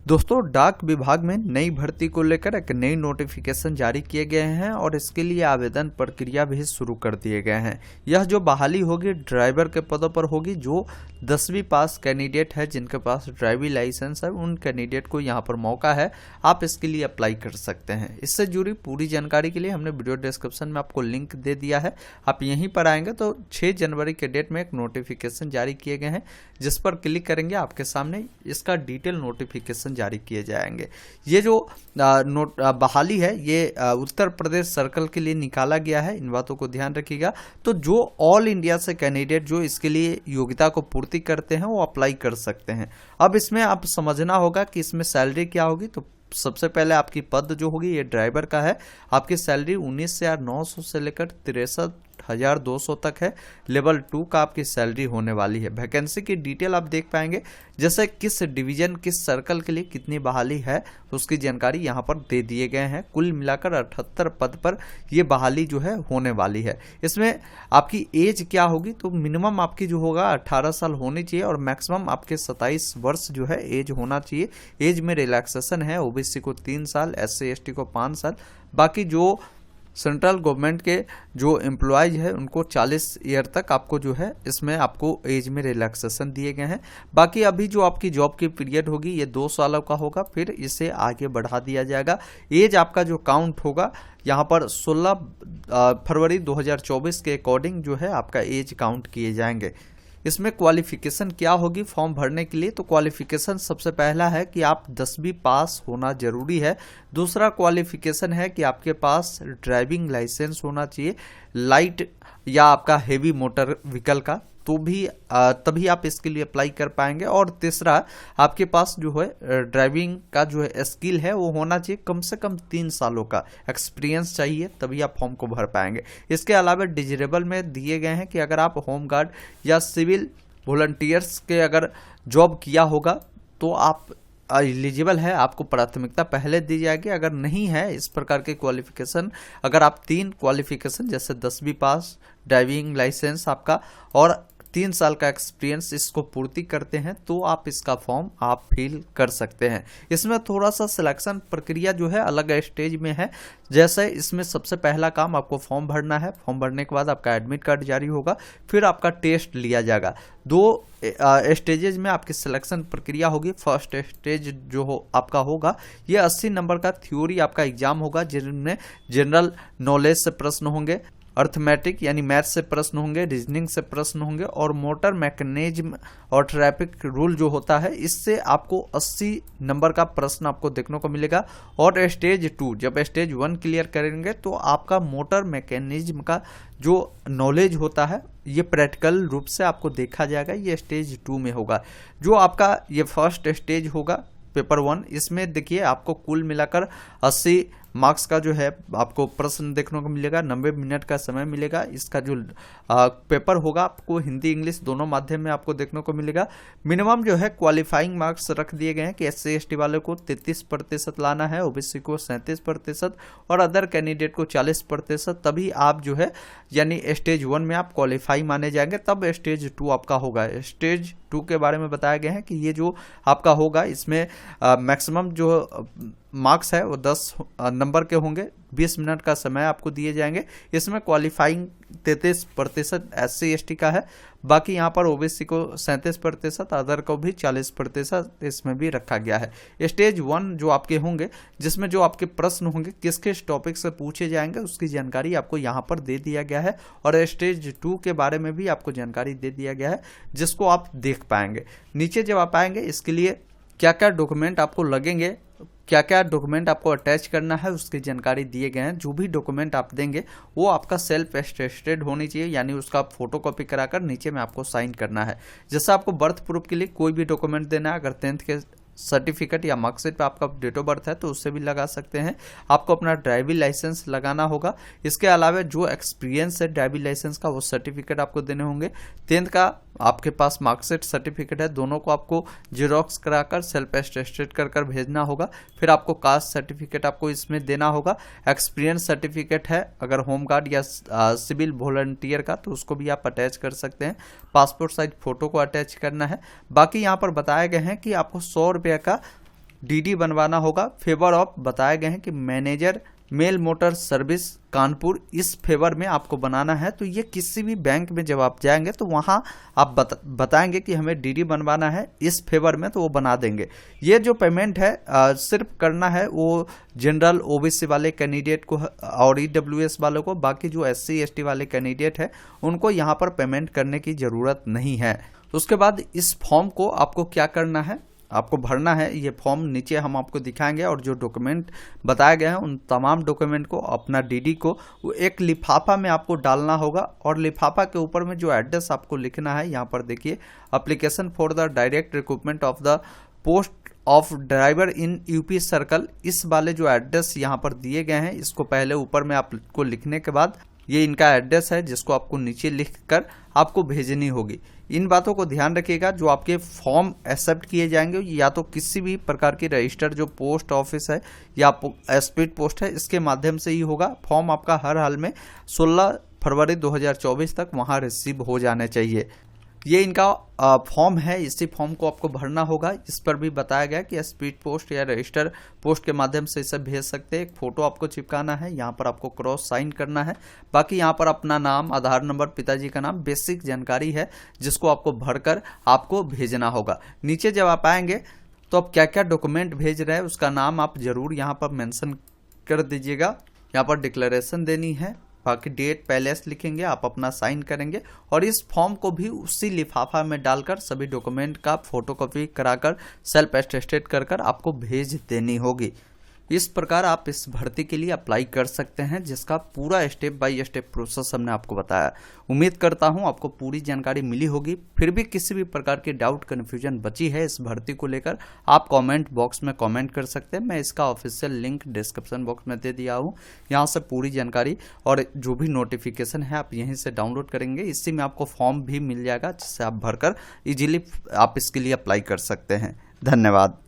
दोस्तों, डाक विभाग में नई भर्ती को लेकर एक नई नोटिफिकेशन जारी किए गए हैं और इसके लिए आवेदन प्रक्रिया भी शुरू कर दिए गए हैं। यह जो बहाली होगी ड्राइवर के पदों पर होगी। जो 10वीं पास कैंडिडेट है, जिनके पास ड्राइविंग लाइसेंस है, उन कैंडिडेट को यहाँ पर मौका है, आप इसके लिए अप्लाई कर सकते हैं। इससे जुड़ी पूरी जानकारी के लिए हमने वीडियो डिस्क्रिप्शन में आपको लिंक दे दिया है। आप यहीं पर आएंगे तो 6 जनवरी के डेट में एक नोटिफिकेशन जारी किए गए हैं, जिस पर क्लिक करेंगे आपके सामने इसका डिटेल नोटिफिकेशन जारी किए जाएंगे। ये जो बहाली है ये उत्तर प्रदेश सर्कल के लिए निकाला गया है, इन बातों को ध्यान रखिएगा। तो जो ऑल इंडिया से कैंडिडेट जो इसके लिए योग्यता को पूर्ति करते हैं वो अप्लाई कर सकते हैं। अब इसमें आप समझना होगा कि इसमें सैलरी क्या होगी। तो सबसे पहले आपकी पद जो होगी ये ड्राइवर का है। आपकी सैलरी 19,900 से लेकर 63,200 तक है। लेवल 2 का आपकी सैलरी होने वाली है। वैकेंसी की डिटेल आप देख पाएंगे, जैसे किस डिवीजन किस सर्कल के लिए कितनी बहाली है उसकी जानकारी यहाँ पर दे दिए गए हैं। कुल मिलाकर 78 पद पर यह बहाली जो है होने वाली है। इसमें आपकी एज क्या होगी, तो मिनिमम आपकी जो होगा 18 साल होनी चाहिए और मैक्सिमम आपके 27 वर्ष जो है एज होना चाहिए। एज में रिलैक्सेशन है, ओबीसी को 3 साल, SC ST को 5 साल। बाकी जो सेंट्रल गवर्नमेंट के जो एम्प्लॉयज है उनको 40 ईयर तक आपको जो है इसमें आपको एज में रिलैक्सेशन दिए गए हैं। बाकी अभी जो आपकी जॉब की पीरियड होगी ये 2 सालों का होगा, फिर इसे आगे बढ़ा दिया जाएगा। एज आपका जो काउंट होगा यहाँ पर 16 फरवरी 2024 के अकॉर्डिंग जो है आपका एज काउंट किए जाएंगे। इसमें क्वालिफिकेशन क्या होगी फॉर्म भरने के लिए, तो क्वालिफिकेशन सबसे पहला है कि आप 10वीं पास होना जरूरी है। दूसरा क्वालिफिकेशन है कि आपके पास ड्राइविंग लाइसेंस होना चाहिए, लाइट या आपका हेवी मोटर व्हीकल का, तो भी तभी आप इसके लिए अप्लाई कर पाएंगे। और तीसरा आपके पास जो है ड्राइविंग का जो है स्किल है वो होना चाहिए, कम से कम 3 सालों का एक्सपीरियंस चाहिए, तभी आप फॉर्म को भर पाएंगे। इसके अलावा डिजरेबल में दिए गए हैं कि अगर आप होमगार्ड या सिविल वॉलंटियर्स के अगर जॉब किया होगा तो आप एलिजिबल है, आपको प्राथमिकता पहले दी जाएगी। अगर नहीं है इस प्रकार के क्वालिफिकेशन, अगर आप 3 क्वालिफिकेशन जैसे 10वीं पास, ड्राइविंग लाइसेंस आपका और 3 साल का एक्सपीरियंस इसको पूर्ति करते हैं तो आप इसका फॉर्म आप फिल कर सकते हैं। इसमें थोड़ा सा सिलेक्शन प्रक्रिया जो है अलग स्टेज में है। जैसे इसमें सबसे पहला काम आपको फॉर्म भरना है। फॉर्म भरने के बाद आपका एडमिट कार्ड जारी होगा, फिर आपका टेस्ट लिया जाएगा। 2 स्टेजेज में आपकी सिलेक्शन प्रक्रिया होगी। फर्स्ट स्टेज जो आपका होगा ये 80 नंबर का थ्योरी आपका एग्जाम होगा, जिनमें जनरल नॉलेज से प्रश्न होंगे, अर्थमेटिक यानी मैथ से प्रश्न होंगे, रीजनिंग से प्रश्न होंगे और मोटर मैकेनिज्म और ट्रैफिक रूल जो होता है इससे आपको 80 नंबर का प्रश्न आपको देखने को मिलेगा। और स्टेज 2, जब स्टेज 1 क्लियर करेंगे तो आपका मोटर मैकेनिज्म का जो नॉलेज होता है ये प्रैक्टिकल रूप से आपको देखा जाएगा, ये स्टेज 2 में होगा। जो आपका ये फर्स्ट स्टेज होगा पेपर 1, इसमें देखिए आपको कुल मिलाकर 80 मार्क्स का जो है आपको प्रश्न देखने को मिलेगा, 90 मिनट का समय मिलेगा। इसका जो पेपर होगा आपको हिंदी इंग्लिश दोनों माध्यम में आपको देखने को मिलेगा। मिनिमम जो है क्वालिफाइंग मार्क्स रख दिए गए हैं कि SC ST वाले को 33% लाना है, ओबीसी को 37% और अदर कैंडिडेट को 40%, तभी आप जो है यानी स्टेज 1 में आप क्वालिफाई माने जाएंगे, तब स्टेज 2 आपका होगा। स्टेज 2 के बारे में बताया गया है कि ये जो आपका होगा इसमें मैक्सिमम जो मार्क्स है वो 10 नंबर के होंगे, 20 मिनट का समय आपको दिए जाएंगे। इसमें क्वालिफाइंग 33% SC ST का है, बाकी यहाँ पर ओबीसी को 37%, अदर को भी 40% इसमें भी रखा गया है। स्टेज 1 जो आपके होंगे जिसमें जो आपके प्रश्न होंगे किस किस टॉपिक से पूछे जाएंगे उसकी जानकारी आपको यहाँ पर दे दिया गया है। और स्टेज 2 के बारे में भी आपको जानकारी दे दिया गया है, जिसको आप देख पाएंगे। नीचे जब आप आएंगे इसके लिए क्या क्या डॉक्यूमेंट आपको लगेंगे, क्या क्या डॉक्यूमेंट आपको अटैच करना है उसकी जानकारी दिए गए हैं। जो भी डॉक्यूमेंट आप देंगे वो आपका सेल्फ अटेस्टेड होनी चाहिए, यानी उसका फोटोकॉपी कराकर नीचे में आपको साइन करना है। जैसे आपको बर्थ प्रूफ के लिए कोई भी डॉक्यूमेंट देना है, अगर 10th के सर्टिफिकेट या मार्कशीट पे आपका डेट ऑफ बर्थ है तो उससे भी लगा सकते हैं। आपको अपना ड्राइविंग लाइसेंस लगाना होगा। इसके अलावा जो एक्सपीरियंस है ड्राइविंग लाइसेंस का वो सर्टिफिकेट आपको देने होंगे। 10th का आपके पास मार्कशीट सर्टिफिकेट है, दोनों को आपको जेरोक्स कराकर सेल्फ अटेस्टेड कर भेजना होगा। फिर आपको कास्ट सर्टिफिकेट आपको इसमें देना होगा। एक्सपीरियंस सर्टिफिकेट है अगर होमगार्ड या सिविल वॉलंटियर का तो उसको भी आप अटैच कर सकते हैं। पासपोर्ट साइज फोटो को अटैच करना है। बाकी यहाँ पर बताए गए हैं कि आपको 100 रुपये का डीडी बनवाना होगा। फेवर ऑफ बताए गए हैं कि manager mail motor service Kanpur, इस फेवर में आपको बनाना है। तो ये किसी भी बैंक में जब आप जाएंगे तो वहाँ आप बताएंगे कि हमें डीडी बनवाना है इस फेवर में, तो वो बना देंगे। ये जो पेमेंट है सिर्फ करना है वो जनरल ओबीसी वाले कैंडिडेट को और ईडब्ल्यूएस वालों को। बाकी जो एससी एसटी वाले कैंडिडेट है उनको यहाँ पर पेमेंट करने की ज़रूरत नहीं है। तो उसके बाद इस फॉर्म को आपको क्या करना है, आपको भरना है। ये फॉर्म नीचे हम आपको दिखाएंगे और जो डॉक्यूमेंट बताए गए हैं उन तमाम डॉक्यूमेंट को, अपना डीडी को, वो एक लिफाफा में आपको डालना होगा। और लिफाफा के ऊपर में जो एड्रेस आपको लिखना है, यहाँ पर देखिए, application for the direct recruitment of the post of driver in UP circle, इस वाले जो एड्रेस यहाँ पर दिए गए हैं इसको पहले ऊपर में आपको लिखने के बाद ये इनका एड्रेस है जिसको आपको नीचे लिखकर आपको भेजनी होगी। इन बातों को ध्यान रखिएगा। जो आपके फॉर्म एक्सेप्ट किए जाएंगे या तो किसी भी प्रकार की रजिस्टर जो पोस्ट ऑफिस है या स्पीड पोस्ट है इसके माध्यम से ही होगा। फॉर्म आपका हर हाल में 16 फरवरी 2024 तक वहां रिसीव हो जाने चाहिए। ये इनका फॉर्म है, इसी फॉर्म को आपको भरना होगा। इस पर भी बताया गया कि स्पीड पोस्ट या रजिस्टर पोस्ट के माध्यम से इसे भेज सकते हैं। एक फोटो आपको चिपकाना है, यहाँ पर आपको क्रॉस साइन करना है। बाकी यहाँ पर अपना नाम, आधार नंबर, पिताजी का नाम, बेसिक जानकारी है जिसको आपको भरकर आपको भेजना होगा। नीचे जब आप आएंगे तो आप क्या क्या डॉक्यूमेंट भेज रहे हैं उसका नाम आप जरूर यहाँ पर मेंशन कर दीजिएगा। यहाँ पर डिक्लेरेशन देनी है, बाकी डेट पहले से लिखेंगे, आप अपना साइन करेंगे और इस फॉर्म को भी उसी लिफाफा में डालकर सभी डॉक्यूमेंट का फोटोकॉपी कराकर सेल्फ अटेस्टेड कर आपको भेज देनी होगी। इस प्रकार आप इस भर्ती के लिए अप्लाई कर सकते हैं, जिसका पूरा स्टेप बाय स्टेप प्रोसेस हमने आपको बताया। उम्मीद करता हूं आपको पूरी जानकारी मिली होगी। फिर भी किसी भी प्रकार की डाउट कन्फ्यूजन बची है इस भर्ती को लेकर, आप कमेंट बॉक्स में कमेंट कर सकते हैं। मैं इसका ऑफिशियल लिंक डिस्क्रिप्शन बॉक्स में दे दिया हूँ। यहाँ से पूरी जानकारी और जो भी नोटिफिकेशन है आप यहीं से डाउनलोड करेंगे। इसी में आपको फॉर्म भी मिल जाएगा जिससे आप भरकर ईजिली आप इसके लिए अप्लाई कर सकते हैं। धन्यवाद।